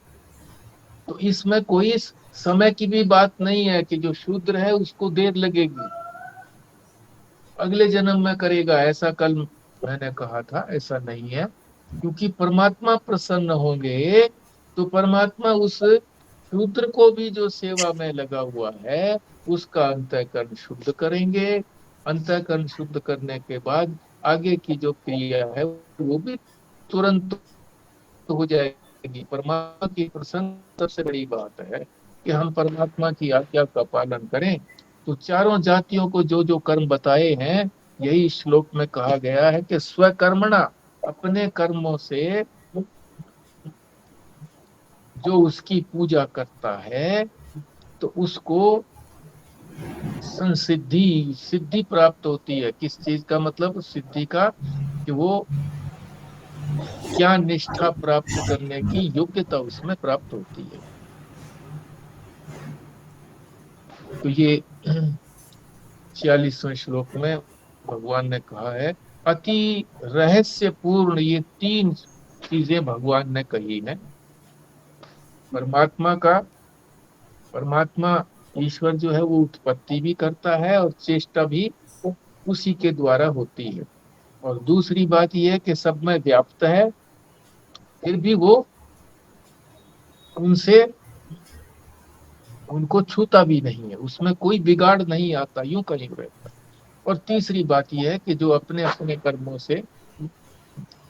तो इसमें कोई समय की भी बात नहीं है कि जो शूद्र है उसको देर लगेगी, अगले जन्म में करेगा, ऐसा कल मैंने कहा था, ऐसा नहीं है। क्योंकि परमात्मा प्रसन्न होंगे तो परमात्मा उस शूद्र को भी जो सेवा में लगा हुआ है उसका अंतःकरण शुद्ध करेंगे। अंतःकरण शुद्ध करने के बाद आगे की जो क्रिया है वो भी तुरंत हो जाएगी। परमात्मा की प्रसन्न सबसे बड़ी बात है कि हम परमात्मा की आज्ञा का पालन करें। तो चारों जातियों को जो जो कर्म बताए हैं, यही श्लोक में कहा गया है कि स्वकर्मणा, अपने कर्मों से जो उसकी पूजा करता है तो उसको संसिद्धि, सिद्धि प्राप्त होती है। किस चीज का मतलब? सिद्धि का, कि वो ज्ञान निष्ठा प्राप्त करने की योग्यता उसमें प्राप्त होती है। तो ये 46वें श्लोक में भगवान ने कहा है, अति रहस्यपूर्ण ये 3 चीजें भगवान ने कही है। परमात्मा ईश्वर जो है वो उत्पत्ति भी करता है और चेष्टा भी उसी के द्वारा होती है। और दूसरी बात यह है कि सब में व्याप्त है, फिर भी वो उनसे उनको छूता भी नहीं है, उसमें कोई बिगाड़ नहीं आता, यूं कहीं रहता। और तीसरी बात यह है कि जो अपने अपने कर्मों से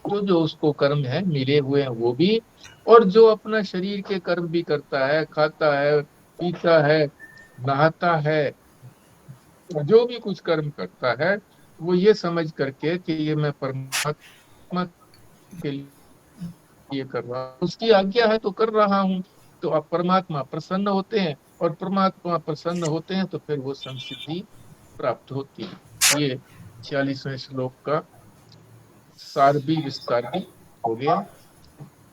जो जो उसको कर्म है मिले हुए हैं वो भी, और जो अपना शरीर के कर्म भी करता है, खाता है, पीता है, नहाता है, जो भी कुछ कर्म करता है, वो ये समझ करके कि ये मैं परमात्मा के लिए कर रहा हूँ, उसकी आज्ञा है तो कर रहा हूँ। तो अब परमात्मा प्रसन्न होते हैं, और परमात्मा प्रसन्न होते हैं तो फिर वो संसिद्धि प्राप्त होती है। ये 46वें श्लोक का सार भी विस्तार भी हो गया।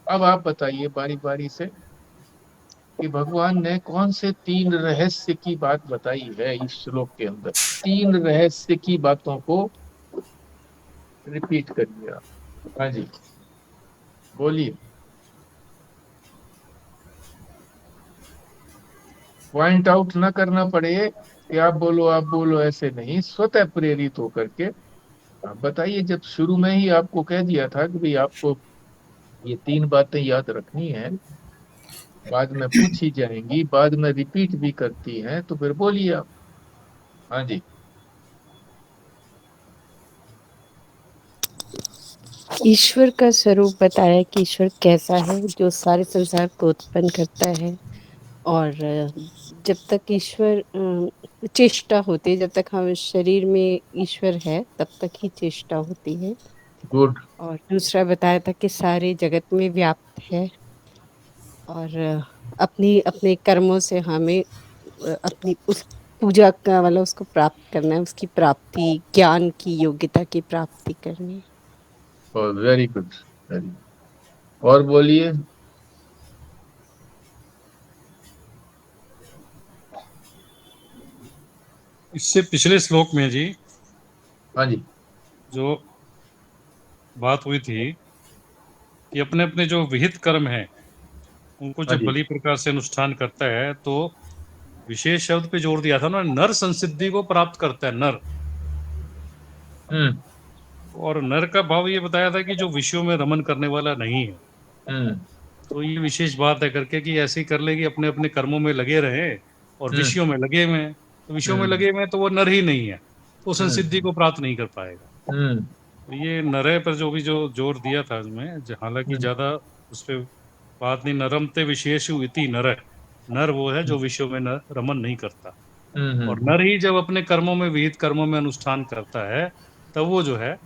अब आप बताइए बारी बारी से कि भगवान ने कौन से तीन रहस्य की बात बताई है इस श्लोक के अंदर। तीन रहस्य की बातों को रिपीट करिए आप। हाँ जी, बोलिए। पॉइंट आउट ना करना पड़े कि आप बोलो, ऐसे नहीं, स्वतः प्रेरित होकर के आप बताइए। जब शुरू में ही आपको कह दिया था कि भाई आपको ये तीन बातें याद रखनी है, बाद में पूछी जाएंगी, बाद में रिपीट भी करती हैं, तो फिर बोलिए आप। हाँ जी। ईश्वर का स्वरूप बताया कि ईश्वर कैसा है, जो सारे संसार को उत्पन्न करता है। और जब तक ईश्वर चेष्टा होती है, जब तक हम शरीर में ईश्वर है तब तक ही चेष्टा होती है। गुड। और दूसरा बताया था कि सारे जगत में व्याप्त है, और अपनी अपने कर्मों से हमें अपनी उस पूजा का मतलब उसको प्राप्त करना है, उसकी प्राप्ति, ज्ञान की योग्यता की प्राप्ति करनी है। और वेरी गुड, वेरी। और बोलिए। इससे पिछले श्लोक में जी हाँ जी। जो बात हुई थी कि अपने अपने जो विहित कर्म है उनको हाँ जब जी। भली प्रकार से अनुष्ठान करता है तो विशेष शब्द पे जोर दिया था ना, नर संसिद्धि को प्राप्त करता है नर। हम्म। और नर का भाव ये बताया था कि जो विषयों में रमन करने वाला नहीं है। हम्म। तो ये विशेष बात है करके कि ऐसे ही कर ले कि अपने अपने कर्मों में लगे रहे और हम्म। विषयों में लगे हुए हैं। तो विषयों में हम्म। लगे हुए हैं तो वो नर ही नहीं है, तो संसिद्धि हम्म। को प्राप्त नहीं कर पाएगा। हम्म। तो ये नरे पर जो भी जो जोर दिया था इसमें, हालांकि हम्म। ज्यादा उस पर बात नहीं, नरमते विशेषु इति नर। नर वो है जो विषयों में रमन नहीं करता। और हम्म। नर ही जब अपने कर्मों में, विहित कर्मों में अनुष्ठान करता है, तब वो जो है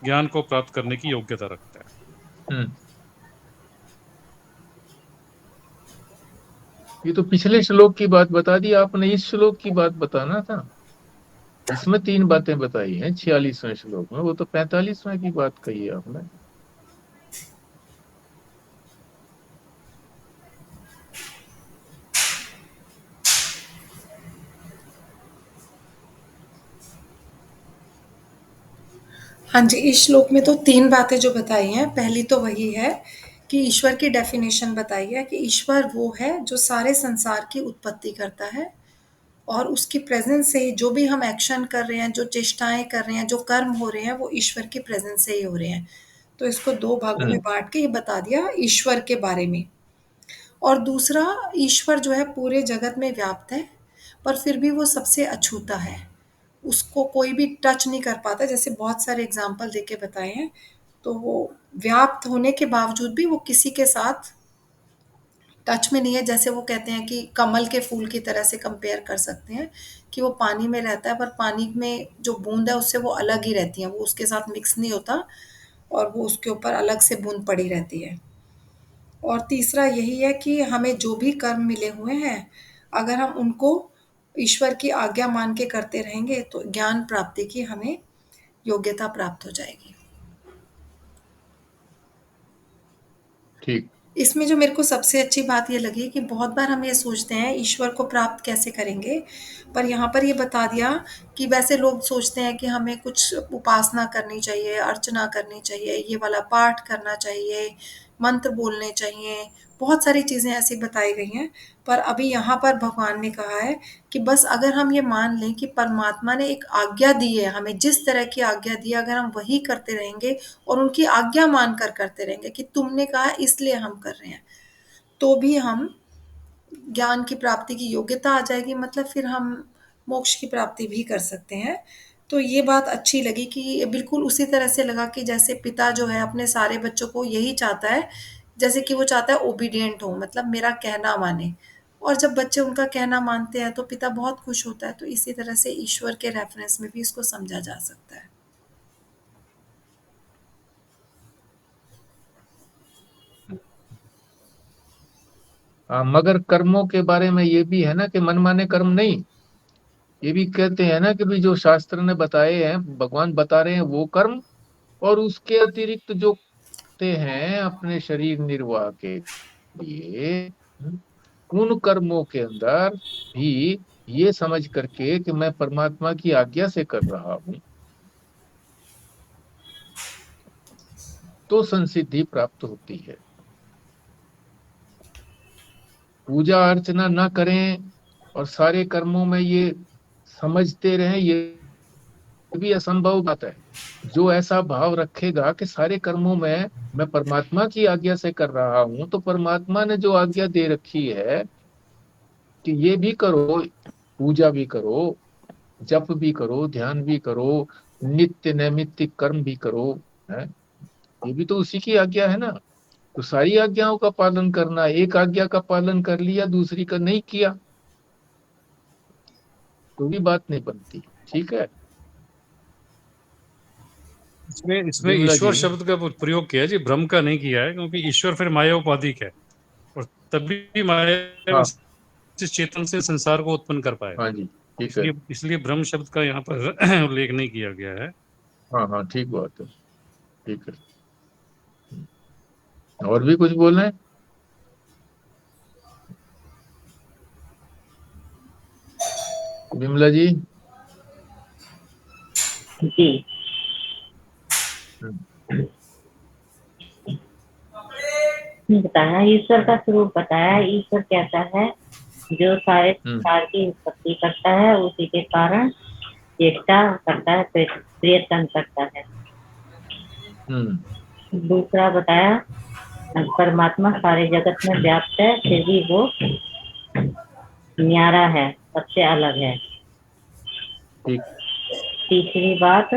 ज्ञान को प्राप्त करने की योग्यता रखता है। हम्म। ये तो पिछले श्लोक की बात बता दी आपने, इस श्लोक की बात बताना था। इसमें तीन बातें बताई हैं 46वें श्लोक में, वो तो 45वें की बात कही है आपने। हाँ जी, इस श्लोक में तो तीन बातें जो बताई हैं, पहली तो वही है कि ईश्वर की डेफिनेशन बताई है कि ईश्वर वो है जो सारे संसार की उत्पत्ति करता है, और उसकी प्रेजेंस से ही जो भी हम एक्शन कर रहे हैं, जो चेष्टाएं कर रहे हैं, जो कर्म हो रहे हैं, वो ईश्वर की प्रेजेंस से ही हो रहे हैं। तो इसको दो भागों में हम्म। बांट के ये बता दिया ईश्वर के बारे में। और दूसरा, ईश्वर जो है पूरे जगत में व्याप्त है, पर फिर भी वो सबसे अछूता है, उसको कोई भी टच नहीं कर पाता। जैसे बहुत सारे एग्जाम्पल देके बताए हैं, तो वो व्याप्त होने के बावजूद भी वो किसी के साथ टच में नहीं है। जैसे वो कहते हैं कि कमल के फूल की तरह से कंपेयर कर सकते हैं कि वो पानी में रहता है, पर पानी में जो बूंद है उससे वो अलग ही रहती है, वो उसके साथ मिक्स नहीं होता, और वो उसके ऊपर अलग से बूंद पड़ी रहती है। और तीसरा यही है कि हमें जो भी कर्म मिले हुए हैं, अगर हम उनको ईश्वर की आज्ञा मान के करते रहेंगे तो ज्ञान प्राप्ति की हमें योग्यता प्राप्त हो जाएगी। ठीक। इसमें जो मेरे को सबसे अच्छी बात ये लगी कि बहुत बार हम ये सोचते हैं ईश्वर को प्राप्त कैसे करेंगे, पर यहाँ पर ये बता दिया कि वैसे लोग सोचते हैं कि हमें कुछ उपासना करनी चाहिए, अर्चना करनी चाहिए, ये वाला पाठ करना चाहिए, मंत्र बोलने चाहिए, बहुत सारी चीज़ें ऐसी बताई गई हैं। पर अभी यहाँ पर भगवान ने कहा है कि बस अगर हम ये मान लें कि परमात्मा ने एक आज्ञा दी है, हमें जिस तरह की आज्ञा दी है, अगर हम वही करते रहेंगे और उनकी आज्ञा मानकर करते रहेंगे कि तुमने कहा इसलिए हम कर रहे हैं, तो भी हम ज्ञान की प्राप्ति की योग्यता आ जाएगी, मतलब फिर हम मोक्ष की प्राप्ति भी कर सकते हैं। तो ये बात अच्छी लगी कि बिल्कुल उसी तरह से लगा कि जैसे पिता जो है अपने सारे बच्चों को यही चाहता है, जैसे कि वो चाहता है ओबीडिएंट हो, मतलब मेरा कहना माने। और जब बच्चे उनका कहना मानते हैं तो पिता बहुत खुश होता है। तो इसी तरह से ईश्वर के रेफरेंस में भी इसको समझा जा सकता है। मगर कर्मों के बारे में ये भी है ना कि मनमाने कर्म नहीं। ये भी कहते हैं ना कि भी जो शास्त्र ने बताए हैं, भगवान बता रहे हैं वो कर्म, और उसके अतिरिक्त जो करते हैं अपने शरीर निर्वाह के लिए, उन कर्मों के अंदर भी ये समझ करके कि मैं परमात्मा की आज्ञा से कर रहा हूं, तो संसिद्धि प्राप्त होती है। पूजा अर्चना ना करें और सारे कर्मों में ये समझते रहें, ये भी असंभव बात है। जो ऐसा भाव रखेगा कि सारे कर्मों में मैं परमात्मा की आज्ञा से कर रहा हूं, तो परमात्मा ने जो आज्ञा दे रखी है कि ये भी करो, पूजा भी करो, जप भी करो, ध्यान भी करो, नित्य नैमित्तिक कर्म भी करो, है, ये भी तो उसी की आज्ञा है ना। तो सारी आज्ञाओं का पालन करना, एक आज्ञा का पालन कर लिया दूसरी का नहीं किया तो भी बात नहीं बनती। ठीक है। इसमें इसमें विमला ईश्वर जी। शब्द का प्रयोग किया है जी, ब्रह्म का नहीं किया है, क्योंकि ईश्वर फिर माया उपाधिक है, और तभी माया हाँ उस चेतन से संसार को उत्पन्न कर पाएगा। हाँ जी, ठीक है। इसलिए इसलिए ब्रह्म शब्द का यहाँ पर उल्लेख नहीं किया गया है। हाँ हाँ, ठीक बात है, ठीक है। और भी कुछ बोलना है? विमला जी। जी। हम्म, बताया ईश्वर का स्वरूप, बताया ईश्वर कैसा है, जो सारे संसार की उत्पत्ति करता है, उसी के कारण चेष्टा करता है, प्रयत्न करता है। दूसरा बताया परमात्मा सारे जगत में व्याप्त है, फिर भी वो न्यारा है, सबसे अलग है। ठीक। तीसरी बात,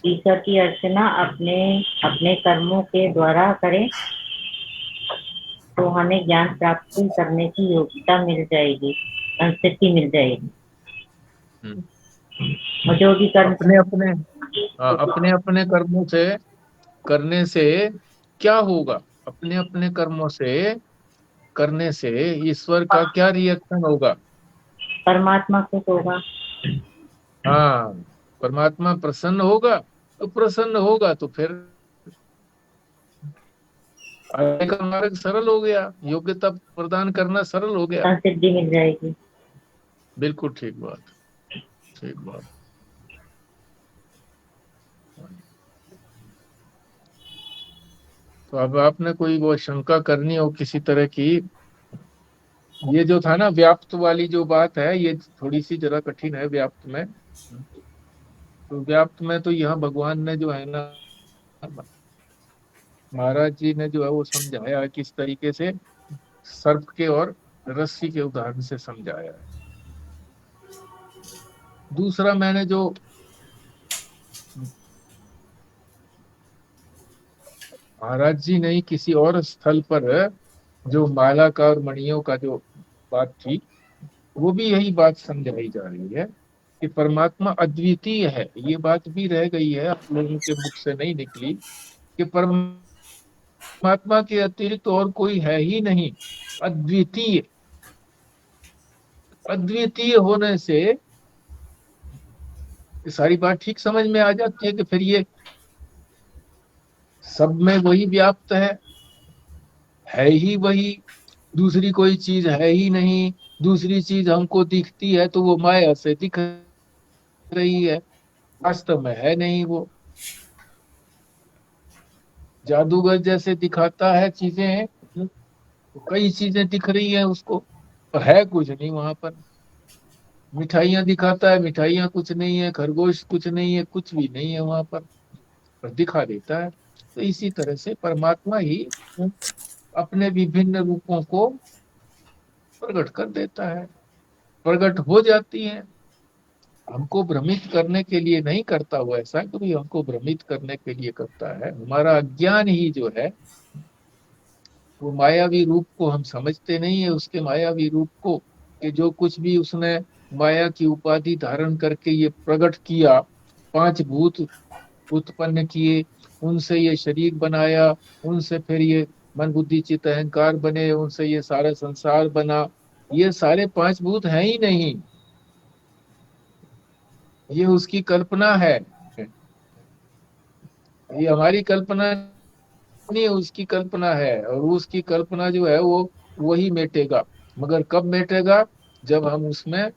ईश्वर की अर्चना अपने अपने कर्मों के द्वारा करें तो हमें ज्ञान प्राप्ति करने की योग्यता मिल जाएगी, संस्कृति मिल जाएगी। और जो भी कर्म अपने अपने कर्मों से करने से क्या होगा? अपने अपने कर्मों से करने से ईश्वर का क्या रिएक्शन होगा? परमात्मा खुश होगा। हाँ, परमात्मा प्रसन्न होगा। तो प्रसन्न होगा तो फिर आगे का मार्ग सरल हो गया, योग्यता प्रदान करना सरल हो गया। संसिद्धि मिल जाएगी। बिल्कुल ठीक बात, ठीक बात। तो अब आपने कोई वो शंका करनी हो किसी तरह की? ये जो था ना व्याप्त वाली जो बात है, ये थोड़ी सी जरा कठिन है व्याप्त में। तो व्याप्त में तो यहाँ भगवान ने जो है ना, महाराज जी ने जो है वो समझाया किस तरीके से, सर्प के और रस्सी के उदाहरण से समझाया है। दूसरा मैंने जो महाराज जी ने किसी और स्थल पर जो माला का और मणियों का जो बात थी, वो भी यही बात समझाई जा रही है कि परमात्मा अद्वितीय है। ये बात भी रह गई है, आप लोगों के मुख से नहीं निकली कि परमात्मा के अतिरिक्त और कोई है ही नहीं, अद्वितीय। अद्वितीय होने से सारी बात ठीक समझ में आ जाती है कि फिर ये सब में वही व्याप्त है ही वही, दूसरी कोई चीज है ही नहीं। दूसरी चीज हमको दिखती है तो वो माया से दिख रही है, वास्तव में है नहीं वो। जादूगर जैसे दिखाता है चीजें, तो कई चीजें दिख रही है उसको, पर है कुछ नहीं वहां पर। मिठाइयाँ दिखाता है, मिठाइयाँ कुछ नहीं है, खरगोश कुछ नहीं है, कुछ भी नहीं है वहां पर दिखा देता है। तो इसी तरह से परमात्मा ही अपने विभिन्न रूपों को प्रकट कर देता है, प्रकट हो जाती है। हमको भ्रमित करने के लिए नहीं करता वो ऐसा, कभी हमको भ्रमित करने के लिए करता है। हमारा अज्ञान ही जो है, वो मायावी रूप को हम समझते नहीं है, उसके मायावी रूप को, कि जो कुछ भी उसने माया की उपाधि धारण करके ये प्रकट किया, पांच भूत उत्पन्न किए, उनसे ये शरीर बनाया, उनसे फिर ये मन बुद्धि चित्त अहंकार बने, उनसे ये सारा संसार बना, ये सारे पांच भूत हैं ही नहीं, ये उसकी कल्पना है। ये हमारी कल्पना नहीं है, उसकी कल्पना है, और उसकी कल्पना जो है वो वही मिटेगा। मगर कब मिटेगा? जब हम उसमें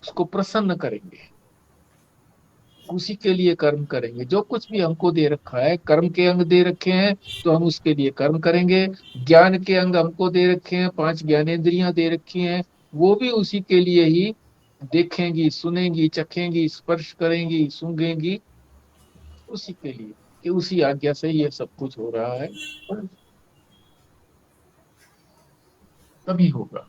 उसको प्रसन्न करेंगे, उसी के लिए कर्म करेंगे। जो कुछ भी हमको दे रखा है, कर्म के अंग दे रखे हैं, तो हम उसके लिए कर्म करेंगे। ज्ञान के अंग हमको दे रखे हैं, पांच ज्ञानेंद्रियां दे रखी हैं, वो भी उसी के लिए ही देखेंगी, सुनेंगी, चखेंगी, स्पर्श करेंगी, सूंघेंगी, उसी के लिए, कि उसी आज्ञा से ये सब कुछ हो रहा है, तभी होगा।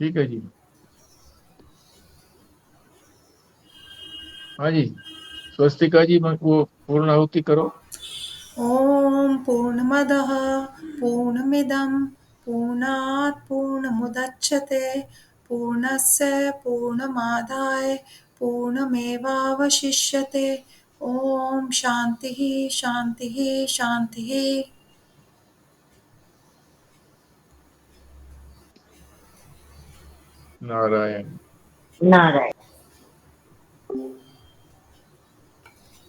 ठीक है जी। हाँ जी, स्वस्तिका जी, वो पूर्णाहुति करो। ॐ पूर्णमदः पूर्णमिदं पूर्णात् पूर्णमुदच्यते पूर्णस्य पूर्णमादाय पूर्णमेवावशिष्यते। ॐ शान्तिः शान्तिः शान्तिः। नारायण। नारायण।